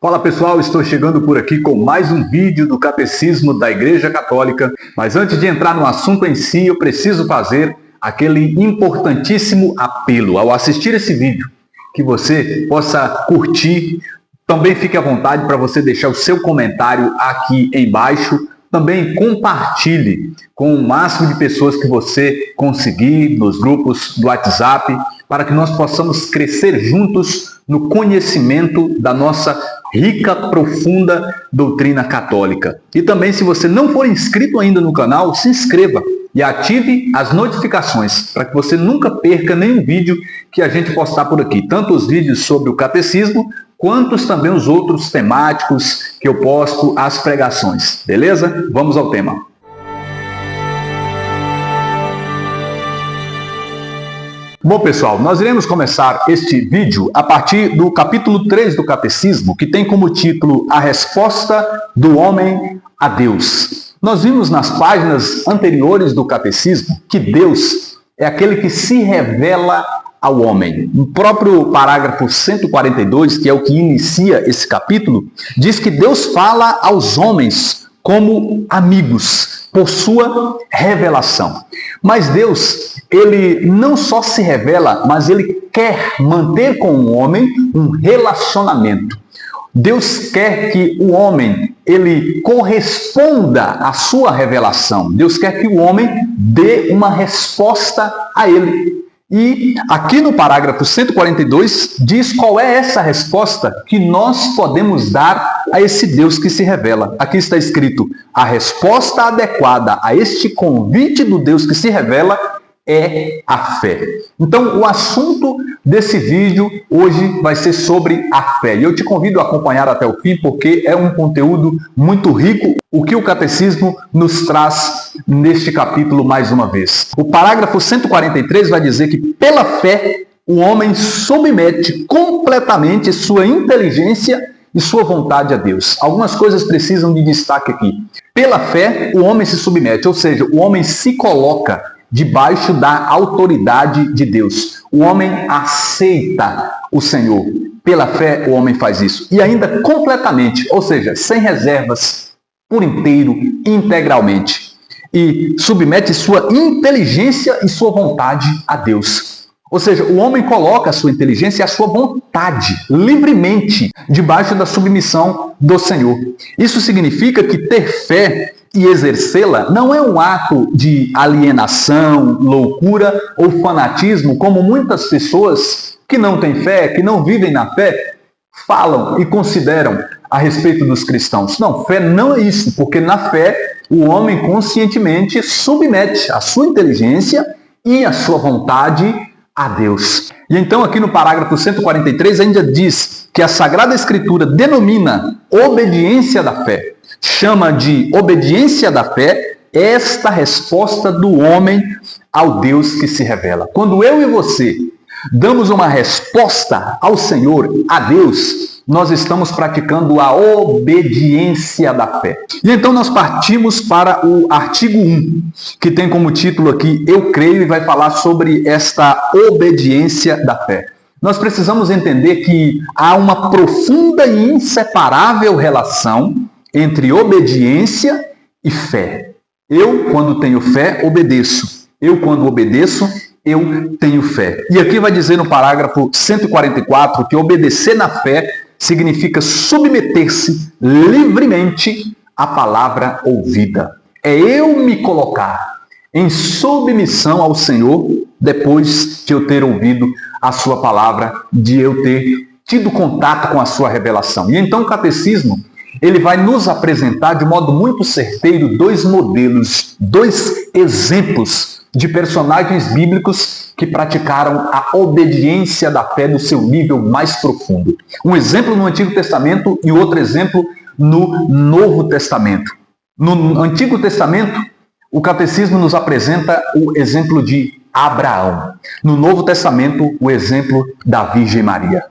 Fala pessoal, estou chegando por aqui com mais um vídeo do Catecismo da Igreja Católica, mas antes de entrar no assunto em si, eu preciso fazer aquele importantíssimo apelo. Ao assistir esse vídeo, que você possa curtir, também fique à vontade para você deixar o seu comentário aqui embaixo, também compartilhe com o máximo de pessoas que você conseguir nos grupos do WhatsApp, para que nós possamos crescer juntos no conhecimento da nossa rica, profunda doutrina católica. E também, se você não for inscrito ainda no canal, se inscreva e ative as notificações para que você nunca perca nenhum vídeo que a gente postar por aqui. Tanto os vídeos sobre o catecismo, quanto também os outros temáticos que eu posto, as pregações. Beleza? Vamos ao tema. Bom, pessoal, nós iremos começar este vídeo a partir do capítulo 3 do Catecismo, que tem como título A Resposta do Homem a Deus. Nós vimos nas páginas anteriores do Catecismo que Deus é aquele que se revela ao homem. No próprio parágrafo 142, que é o que inicia esse capítulo, diz que Deus fala aos homens como amigos, por sua revelação. Mas Deus, ele não só se revela, mas ele quer manter com o homem um relacionamento. Deus quer que o homem, ele corresponda à sua revelação. Deus quer que o homem dê uma resposta a ele. E aqui no parágrafo 142 diz qual é essa resposta que nós podemos dar a esse Deus que se revela. Aqui está escrito: a resposta adequada a este convite do Deus que se revela é a fé. Então, o assunto desse vídeo hoje vai ser sobre a fé. E eu te convido a acompanhar até o fim, porque é um conteúdo muito rico, o que o Catecismo nos traz neste capítulo mais uma vez. O parágrafo 143 vai dizer que, pela fé, o homem submete completamente sua inteligência e sua vontade a Deus. Algumas coisas precisam de destaque aqui. Pela fé, o homem se submete, ou seja, o homem se coloca debaixo da autoridade de Deus. O homem aceita o Senhor. Pela fé, o homem faz isso. E ainda completamente, ou seja, sem reservas, por inteiro, integralmente. E submete sua inteligência e sua vontade a Deus. Ou seja, o homem coloca a sua inteligência e a sua vontade livremente debaixo da submissão do Senhor. Isso significa que ter fé e exercê-la não é um ato de alienação, loucura ou fanatismo, como muitas pessoas que não têm fé, que não vivem na fé, falam e consideram a respeito dos cristãos. Não, fé não é isso, porque na fé o homem conscientemente submete a sua inteligência e a sua vontade a Deus. E então aqui no parágrafo 143 ainda diz que a Sagrada Escritura denomina obediência da fé. Chama de obediência da fé esta resposta do homem ao Deus que se revela. Quando eu e você damos uma resposta ao Senhor, a Deus, nós estamos praticando a obediência da fé. E então nós partimos para o artigo 1, que tem como título aqui, Eu Creio, e vai falar sobre esta obediência da fé. Nós precisamos entender que há uma profunda e inseparável relação entre obediência e fé. Eu, quando tenho fé, obedeço. Eu, quando obedeço, eu tenho fé. E aqui vai dizer no parágrafo 144 que obedecer na fé significa submeter-se livremente à palavra ouvida. É eu me colocar em submissão ao Senhor depois de eu ter ouvido a sua palavra, de eu ter tido contato com a sua revelação. E então o catecismo, ele vai nos apresentar de modo muito certeiro dois modelos, dois exemplos de personagens bíblicos que praticaram a obediência da fé no seu nível mais profundo. Um exemplo no Antigo Testamento e outro exemplo no Novo Testamento. No Antigo Testamento, o catecismo nos apresenta o exemplo de Abraão. No Novo Testamento, o exemplo da Virgem Maria.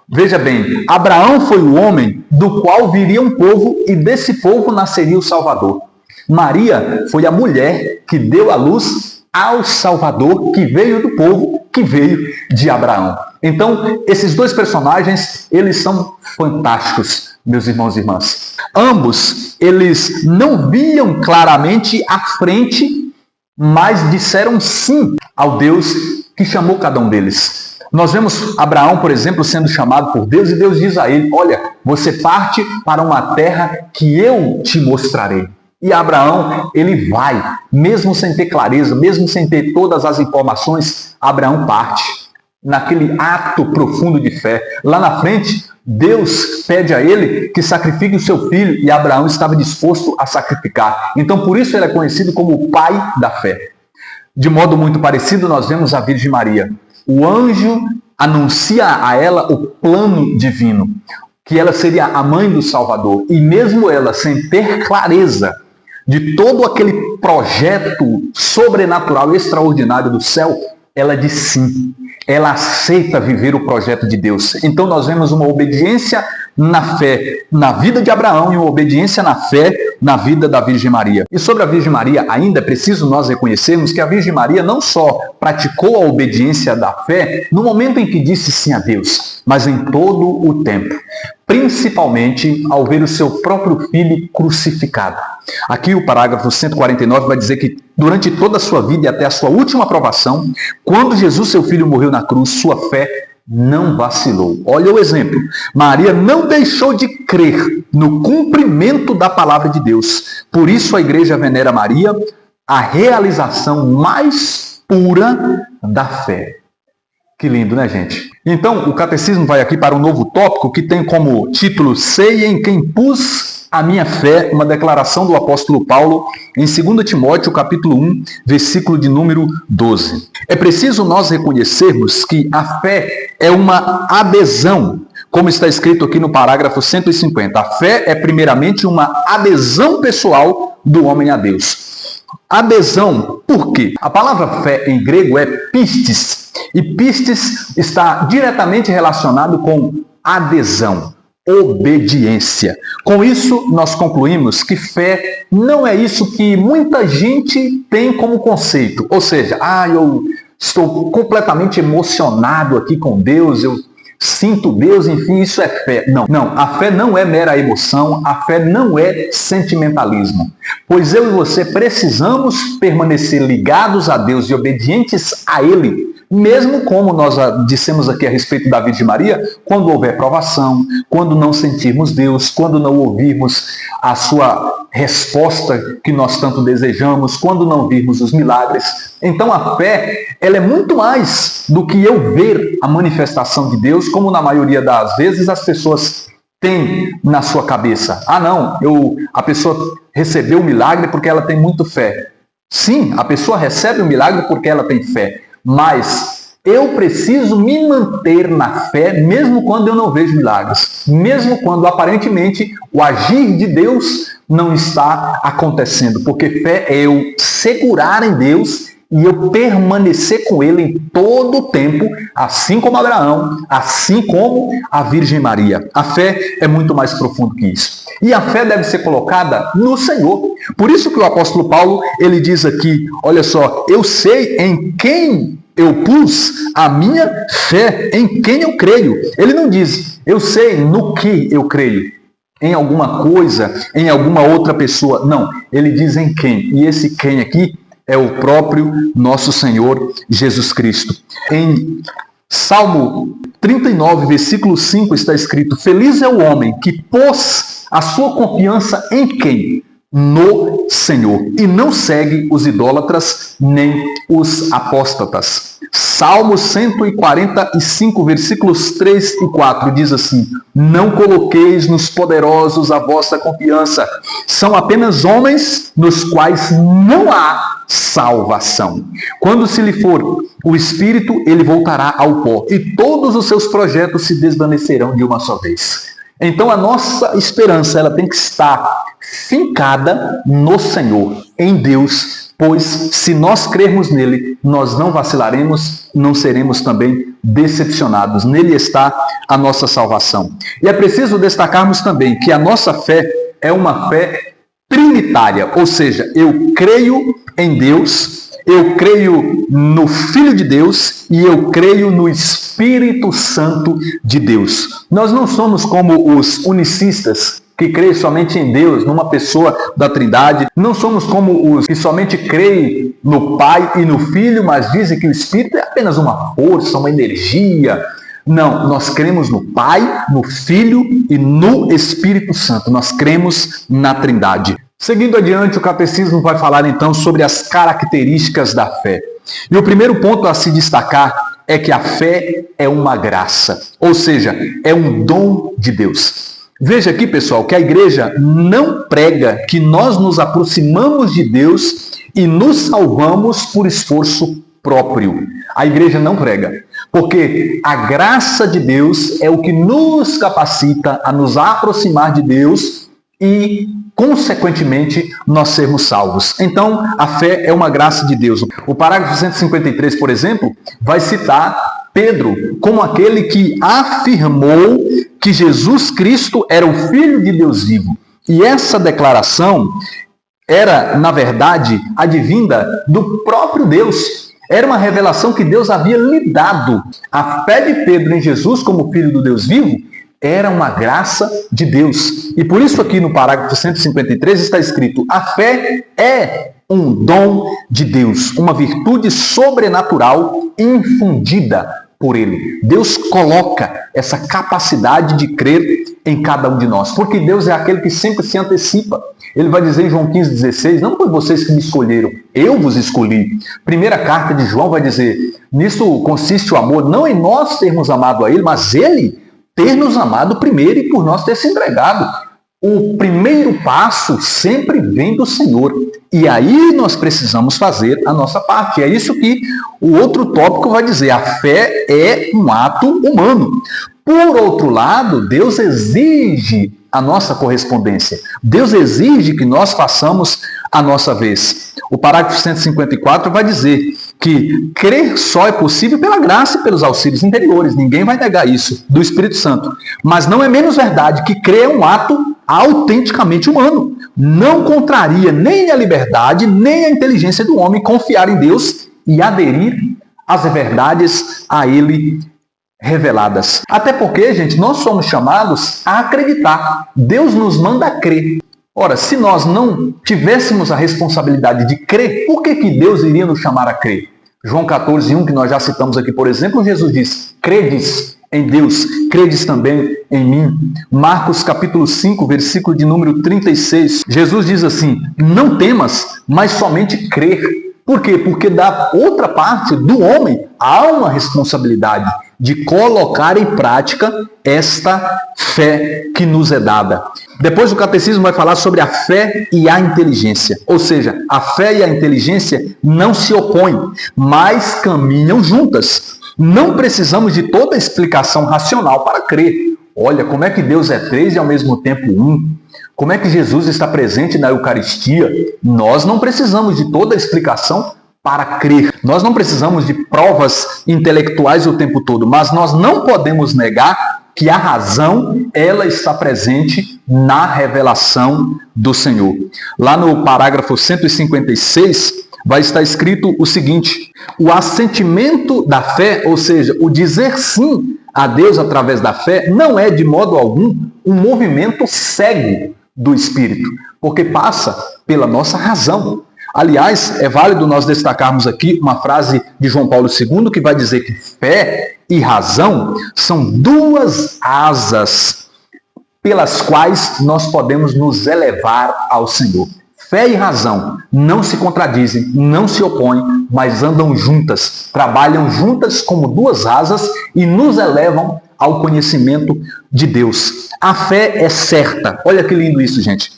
Veja bem, Abraão foi o homem do qual viria um povo e desse povo nasceria o Salvador. Maria foi a mulher que deu à luz ao Salvador, que veio do povo, que veio de Abraão. Então, esses dois personagens, eles são fantásticos. meus irmãos e irmãs. Ambos, eles não viam claramente à frente, mas disseram sim ao Deus que chamou cada um deles. Nós vemos Abraão, por exemplo, sendo chamado por Deus, e Deus diz a ele: olha, você parte para uma terra que eu te mostrarei. E Abraão, ele vai, mesmo sem ter clareza, mesmo sem ter todas as informações, Abraão parte naquele ato profundo de fé. Lá na frente, Deus pede a ele que sacrifique o seu filho, e Abraão estava disposto a sacrificar. Então, por isso ele é conhecido como o pai da fé. De modo muito parecido, nós vemos a Virgem Maria. O anjo anuncia a ela o plano divino, que ela seria a mãe do Salvador. E mesmo ela, sem ter clareza de todo aquele projeto sobrenatural, extraordinário do céu, ela diz sim. Ela aceita viver o projeto de Deus. Então nós vemos uma obediência na fé na vida de Abraão e uma obediência na fé na vida da Virgem Maria. E sobre a Virgem Maria, ainda é preciso nós reconhecermos que a Virgem Maria não só praticou a obediência da fé no momento em que disse sim a Deus, mas em todo o tempo. Principalmente ao ver o seu próprio filho crucificado. Aqui o parágrafo 149 vai dizer que durante toda a sua vida e até a sua última provação, quando Jesus, seu filho, morreu na cruz, sua fé não vacilou. Olha o exemplo. Maria não deixou de crer no cumprimento da palavra de Deus. Por isso a igreja venera Maria, a realização mais pura da fé. Que lindo, né, gente? Então, o catecismo vai aqui para um novo tópico que tem como título: Sei em quem pus a minha fé, uma declaração do apóstolo Paulo em 2 Timóteo, capítulo 1, versículo de número 12. É preciso nós reconhecermos que a fé é uma adesão, como está escrito aqui no parágrafo 150. A fé é primeiramente uma adesão pessoal do homem a Deus. Adesão, por quê? A palavra fé em grego é pistis, e pistis está diretamente relacionado com adesão, obediência. Com isso, nós concluímos que fé não é isso que muita gente tem como conceito. Ou seja, eu estou completamente emocionado aqui com Deus, eu sinto Deus, enfim, isso é fé. Não, a fé não é mera emoção, a fé não é sentimentalismo. Pois eu e você precisamos permanecer ligados a Deus e obedientes a Ele, mesmo como nós dissemos aqui a respeito da Virgem Maria, quando houver provação, quando não sentirmos Deus, quando não ouvirmos a sua resposta que nós tanto desejamos, quando não virmos os milagres. Então a fé, ela é muito mais do que eu ver a manifestação de Deus, como na maioria das vezes as pessoas têm na sua cabeça. A pessoa recebeu o milagre porque ela tem muito fé. Sim, a pessoa recebe o milagre porque ela tem fé. Mas eu preciso me manter na fé mesmo quando eu não vejo milagres. Mesmo quando aparentemente o agir de Deus não está acontecendo. Porque fé é eu segurar em Deus e eu permanecer com Ele em todo o tempo, assim como Abraão, assim como a Virgem Maria. A fé é muito mais profundo que isso. E a fé deve ser colocada no Senhor. Por isso que o apóstolo Paulo, ele diz aqui, olha só, eu sei em quem eu pus a minha fé, em quem eu creio. Ele não diz, eu sei no que eu creio, em alguma coisa, em alguma outra pessoa. Não, ele diz em quem. E esse quem aqui é o próprio nosso Senhor Jesus Cristo. Em Salmo 39, versículo 5 está escrito: Feliz é o homem que pôs a sua confiança em quem? No Senhor, e não segue os idólatras nem os apóstatas. Salmo 145, versículos 3 e 4 diz assim: Não coloqueis nos poderosos a vossa confiança, são apenas homens nos quais não há salvação. Quando se lhe for o Espírito, ele voltará ao pó, e todos os seus projetos se desvanecerão de uma só vez. Então a nossa esperança, ela tem que estar fincada no Senhor, em Deus, pois se nós crermos nele, nós não vacilaremos, não seremos também decepcionados. Nele está a nossa salvação. E é preciso destacarmos também que a nossa fé é uma fé trinitária, ou seja, eu creio em Deus, eu creio no Filho de Deus e eu creio no Espírito Santo de Deus. Nós não somos como os unicistas, que creem somente em Deus, numa pessoa da Trindade. Não somos como os que somente creem no Pai e no Filho, mas dizem que o Espírito é apenas uma força, uma energia. Não, nós cremos no Pai, no Filho e no Espírito Santo. Nós cremos na Trindade. Seguindo adiante, o Catecismo vai falar então sobre as características da fé. E o primeiro ponto a se destacar é que a fé é uma graça, ou seja, é um dom de Deus. Veja aqui, pessoal, que a igreja não prega que nós nos aproximamos de Deus e nos salvamos por esforço próprio. A igreja não prega, porque a graça de Deus é o que nos capacita a nos aproximar de Deus e, consequentemente, nós sermos salvos. Então, a fé é uma graça de Deus. O parágrafo 153, por exemplo, vai citar Pedro como aquele que afirmou que Jesus Cristo era o Filho de Deus vivo. E essa declaração era, na verdade, advinda do próprio Deus. Era uma revelação que Deus havia lhe dado. A fé de Pedro em Jesus como Filho do Deus vivo era uma graça de Deus. E por isso aqui no parágrafo 153 está escrito: a fé é um dom de Deus, uma virtude sobrenatural infundida por Ele. Deus coloca essa capacidade de crer em cada um de nós, porque Deus é aquele que sempre se antecipa. Ele vai dizer em João 15,16, não foi vocês que me escolheram, eu vos escolhi. Primeira carta de João vai dizer, nisso consiste o amor, não em nós termos amado a Ele, mas Ele ter nos amado primeiro e por nós ter se entregado. O primeiro passo sempre vem do Senhor. E aí nós precisamos fazer a nossa parte. É isso que o outro tópico vai dizer. A fé é um ato humano. Por outro lado, Deus exige a nossa correspondência. Deus exige que nós façamos a nossa vez. O parágrafo 154 vai dizer que crer só é possível pela graça e pelos auxílios interiores. Ninguém vai negar isso, do Espírito Santo. Mas não é menos verdade que crer é um ato autenticamente humano. Não contraria nem a liberdade, nem a inteligência do homem confiar em Deus e aderir às verdades a Ele reveladas. Até porque, gente, nós somos chamados a acreditar. Deus nos manda a crer. Ora, se nós não tivéssemos a responsabilidade de crer, por que Deus iria nos chamar a crer? João 14:1, que nós já citamos aqui, por exemplo, Jesus diz, credes em Deus, credes também em mim. Marcos capítulo 5, versículo de número 36, Jesus diz assim, não temas, mas somente crer. Por quê? Porque da outra parte do homem há uma responsabilidade de colocar em prática esta fé que nos é dada. Depois o catecismo vai falar sobre a fé e a inteligência. Ou seja, a fé e a inteligência não se opõem, mas caminham juntas. Não precisamos de toda explicação racional para crer. Olha, como é que Deus é três e ao mesmo tempo um? Como é que Jesus está presente na Eucaristia? Nós não precisamos de toda explicação para crer. Nós não precisamos de provas intelectuais o tempo todo, mas nós não podemos negar que a razão, ela está presente na revelação do Senhor. Lá no parágrafo 156, vai estar escrito o seguinte, o assentimento da fé, ou seja, o dizer sim a Deus através da fé, não é de modo algum um movimento cego do Espírito, porque passa pela nossa razão. Aliás, é válido nós destacarmos aqui uma frase de João Paulo II que vai dizer que fé e razão são duas asas pelas quais nós podemos nos elevar ao Senhor. Fé e razão não se contradizem, não se opõem, mas andam juntas, trabalham juntas como duas asas e nos elevam ao conhecimento de Deus. A fé é certa. Olha que lindo isso, gente.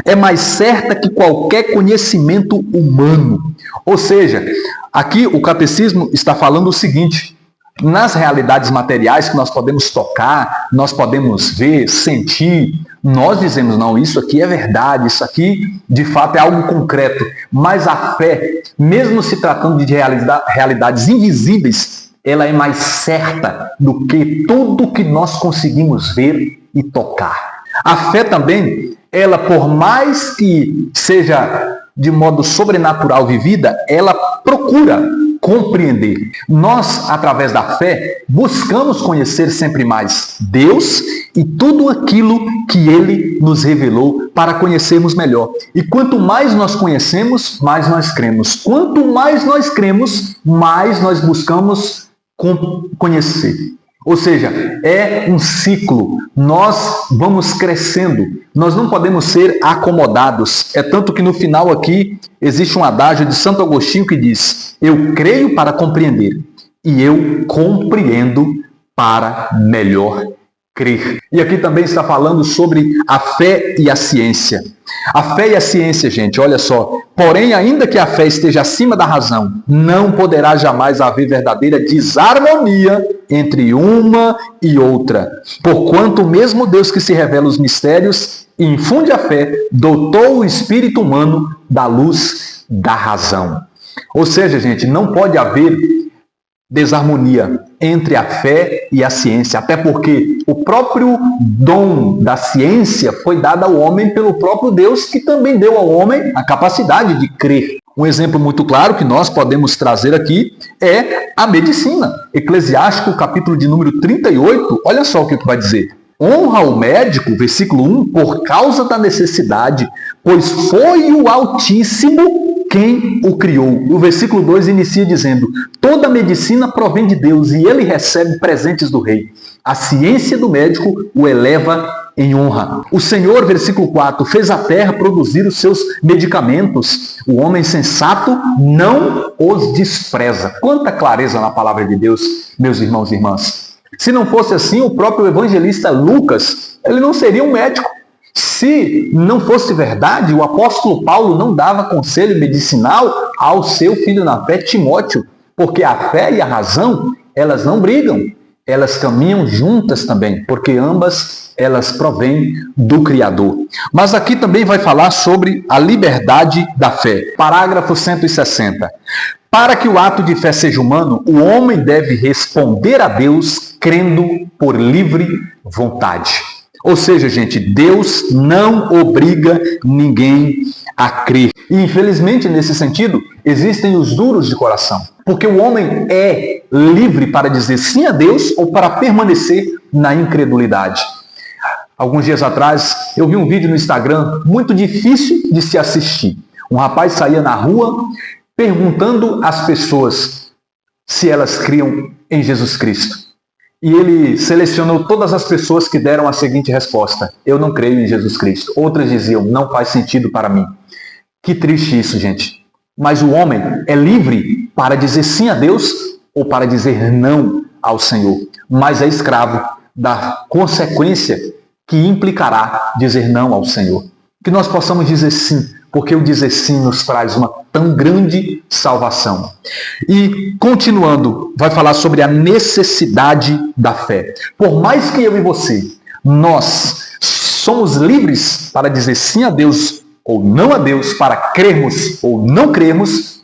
É mais certa que qualquer conhecimento humano. Ou seja, aqui o catecismo está falando o seguinte, nas realidades materiais que nós podemos tocar, nós podemos ver, sentir, nós dizemos, não, isso aqui é verdade, isso aqui de fato é algo concreto. Mas a fé, mesmo se tratando de realidades invisíveis, ela é mais certa do que tudo que nós conseguimos ver e tocar. A fé também, ela por mais que seja de modo sobrenatural vivida, ela procura compreender. Nós, através da fé, buscamos conhecer sempre mais Deus e tudo aquilo que Ele nos revelou para conhecermos melhor. E quanto mais nós conhecemos, mais nós cremos. Quanto mais nós cremos, mais nós buscamos conhecer. Ou seja, é um ciclo. Nós vamos crescendo. Nós não podemos ser acomodados. É tanto que no final aqui existe um adágio de Santo Agostinho que diz: eu creio para compreender e eu compreendo para melhor crer. E aqui também está falando sobre a fé e a ciência. A fé e a ciência, gente, olha só. Porém, ainda que a fé esteja acima da razão, não poderá jamais haver verdadeira desarmonia entre uma e outra. Porquanto o mesmo Deus que se revela os mistérios e infunde a fé, dotou o espírito humano da luz da razão. Ou seja, gente, não pode haver desarmonia entre a fé e a ciência, até porque o próprio dom da ciência foi dado ao homem pelo próprio Deus, que também deu ao homem a capacidade de crer. Um exemplo muito claro que nós podemos trazer aqui é a medicina. Eclesiástico, capítulo de número 38, olha só o que vai dizer. Honra o médico, versículo 1, por causa da necessidade, pois foi o Altíssimo quem o criou. O versículo 2 inicia dizendo: toda medicina provém de Deus e ele recebe presentes do rei. A ciência do médico o eleva em honra. O Senhor, versículo 4, fez a terra produzir os seus medicamentos. O homem sensato não os despreza. Quanta clareza na palavra de Deus, meus irmãos e irmãs. Se não fosse assim, o próprio evangelista Lucas, ele não seria um médico. Se não fosse verdade, o apóstolo Paulo não dava conselho medicinal ao seu filho na fé, Timóteo, porque a fé e a razão, elas não brigam, elas caminham juntas também, porque ambas elas provêm do Criador. Mas aqui também vai falar sobre a liberdade da fé. Parágrafo 160. Para que o ato de fé seja humano, o homem deve responder a Deus crendo por livre vontade. Ou seja, gente, Deus não obriga ninguém a crer. E, infelizmente, nesse sentido, existem os duros de coração. Porque o homem é livre para dizer sim a Deus ou para permanecer na incredulidade. Alguns dias atrás, eu vi um vídeo no Instagram muito difícil de se assistir. Um rapaz saía na rua perguntando às pessoas se elas criam em Jesus Cristo. E ele selecionou todas as pessoas que deram a seguinte resposta: eu não creio em Jesus Cristo. Outras diziam: não faz sentido para mim. Que triste isso, gente. Mas o homem é livre para dizer sim a Deus ou para dizer não ao Senhor. Mas é escravo da consequência que implicará dizer não ao Senhor. Que nós possamos dizer sim, porque o dizer sim nos traz uma tão grande salvação. E, continuando, vai falar sobre a necessidade da fé. Por mais que eu e você, nós somos livres para dizer sim a Deus ou não a Deus, para crermos ou não crermos,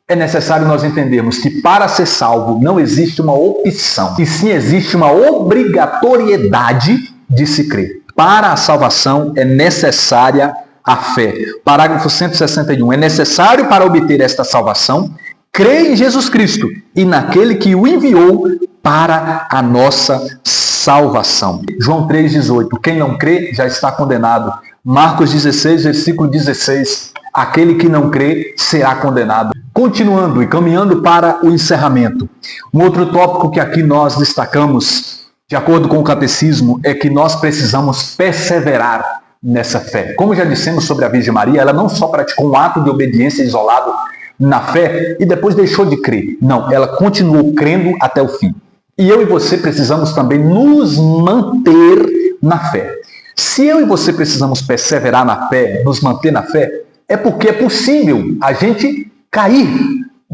é necessário nós entendermos que para ser salvo não existe uma opção, e sim existe uma obrigatoriedade de se crer. Para a salvação é necessária a fé. Parágrafo 161. É necessário para obter esta salvação crer em Jesus Cristo e naquele que o enviou para a nossa salvação. João 3,18. Quem não crê já está condenado. Marcos 16, versículo 16. Aquele que não crê será condenado. Continuando e caminhando para o encerramento. Um outro tópico que aqui nós destacamos, de acordo com o catecismo, é que nós precisamos perseverar nessa fé. Como já dissemos sobre a Virgem Maria, ela não só praticou um ato de obediência isolado na fé e depois deixou de crer. Não, ela continuou crendo até o fim. E eu e você precisamos também nos manter na fé. Se eu e você precisamos perseverar na fé, nos manter na fé, é porque é possível a gente cair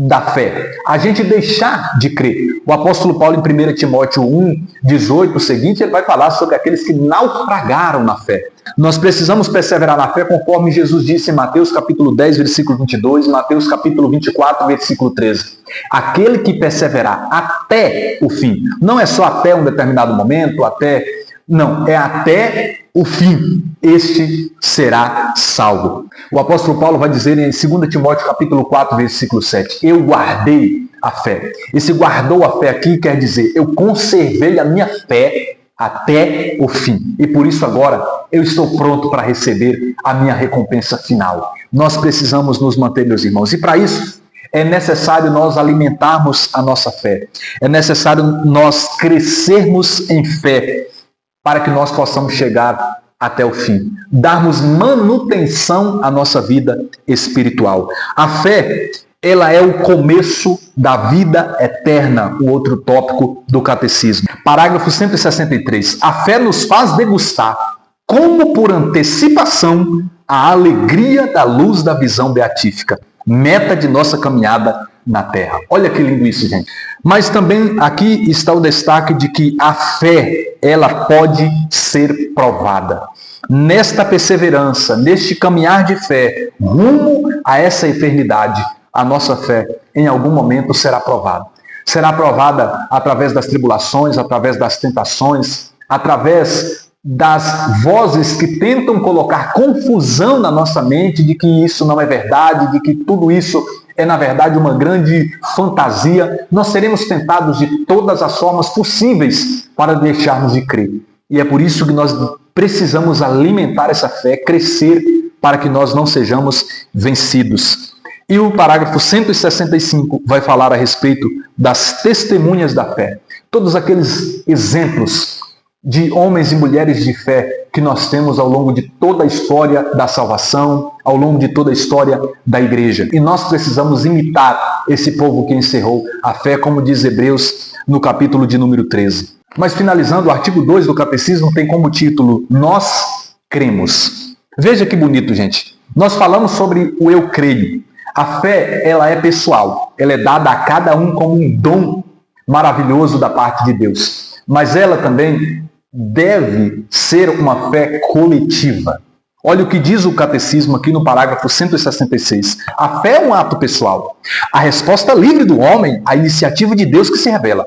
da fé, a gente deixar de crer. O apóstolo Paulo, em 1 Timóteo 1:18, seguinte, ele vai falar sobre aqueles que naufragaram na fé. Nós precisamos perseverar na fé, conforme Jesus disse em Mateus capítulo 10, versículo 22, Mateus capítulo 24, versículo 13. Aquele que perseverar até o fim, não é só até um determinado momento, não, é até o fim, este será salvo. O apóstolo Paulo vai dizer em 2 Timóteo capítulo 4, versículo 7, eu guardei a fé. Esse guardou a fé aqui quer dizer, eu conservei a minha fé até o fim. E por isso agora eu estou pronto para receber a minha recompensa final. Nós precisamos nos manter, meus irmãos. E para isso é necessário nós alimentarmos a nossa fé. É necessário nós crescermos em fé para que nós possamos chegar até o fim. Darmos manutenção à nossa vida espiritual. A fé, ela é o começo da vida eterna, o outro tópico do catecismo. Parágrafo 163. A fé nos faz degustar, como por antecipação, a alegria da luz da visão beatífica, meta de nossa caminhada na terra. Olha que lindo isso, gente. Mas também aqui está o destaque de que a fé, ela pode ser provada. Nesta perseverança, neste caminhar de fé, rumo a essa eternidade, a nossa fé, em algum momento, será provada. Será provada através das tribulações, através das tentações, através das vozes que tentam colocar confusão na nossa mente de que isso não é verdade, de que tudo isso é, na verdade, uma grande fantasia. Nós seremos tentados de todas as formas possíveis para deixarmos de crer. E é por isso que nós precisamos alimentar essa fé, crescer, para que nós não sejamos vencidos. E o parágrafo 165 vai falar a respeito das testemunhas da fé. Todos aqueles exemplos de homens e mulheres de fé que nós temos ao longo de toda a história da salvação, ao longo de toda a história da igreja. E nós precisamos imitar esse povo que encerrou a fé, como diz Hebreus no capítulo de número 13. Mas finalizando, o artigo 2 do Catecismo tem como título Nós cremos. Veja que bonito, gente. Nós falamos sobre o eu creio. A fé, ela é pessoal. Ela é dada a cada um como um dom maravilhoso da parte de Deus. Mas ela também deve ser uma fé coletiva. Olha o que diz o Catecismo aqui no parágrafo 166. A fé é um ato pessoal. A resposta livre do homem à iniciativa de Deus que se revela.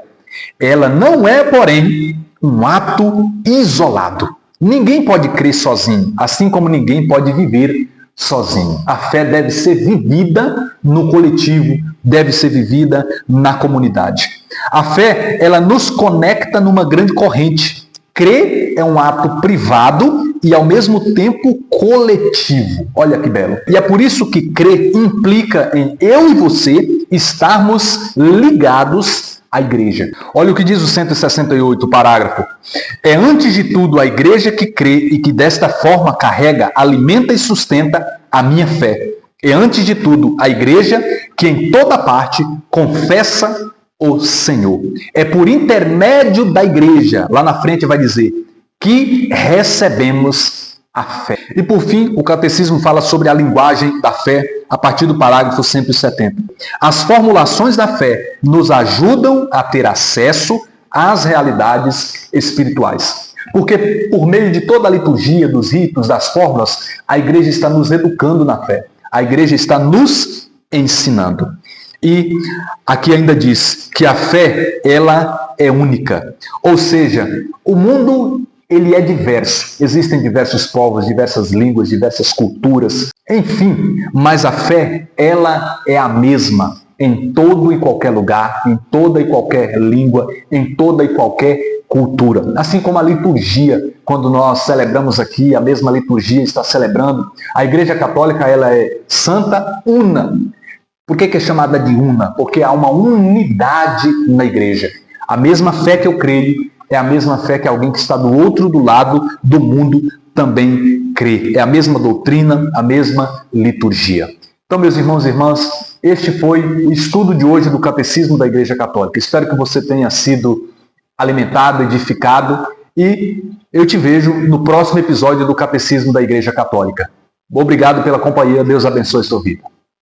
Ela não é, porém, um ato isolado. Ninguém pode crer sozinho, assim como ninguém pode viver sozinho. A fé deve ser vivida no coletivo, deve ser vivida na comunidade. A fé, ela nos conecta numa grande corrente. Crer é um ato privado e, ao mesmo tempo, coletivo. Olha que belo. E é por isso que crer implica em eu e você estarmos ligados à igreja. Olha o que diz o 168, parágrafo. É antes de tudo a igreja que crê e que desta forma carrega, alimenta e sustenta a minha fé. É antes de tudo a igreja que em toda parte confessa o Senhor. É por intermédio da igreja, lá na frente vai dizer, que recebemos a fé. E por fim, o Catecismo fala sobre a linguagem da fé a partir do parágrafo 170. As formulações da fé nos ajudam a ter acesso às realidades espirituais. Porque por meio de toda a liturgia, dos ritos, das fórmulas, a igreja está nos educando na fé. A igreja está nos ensinando. E aqui ainda diz que a fé, ela é única. Ou seja, o mundo, ele é diverso. Existem diversos povos, diversas línguas, diversas culturas, enfim. Mas a fé, ela é a mesma em todo e qualquer lugar, em toda e qualquer língua, em toda e qualquer cultura. Assim como a liturgia, quando nós celebramos aqui, a mesma liturgia está celebrando, a Igreja Católica, ela é santa, una. Por que é chamada de una? Porque há uma unidade na igreja. A mesma fé que eu creio é a mesma fé que alguém que está do outro lado do mundo também crê. É a mesma doutrina, a mesma liturgia. Então, meus irmãos e irmãs, este foi o estudo de hoje do Catecismo da Igreja Católica. Espero que você tenha sido alimentado, edificado, e eu te vejo no próximo episódio do Catecismo da Igreja Católica. Obrigado pela companhia. Deus abençoe a sua vida.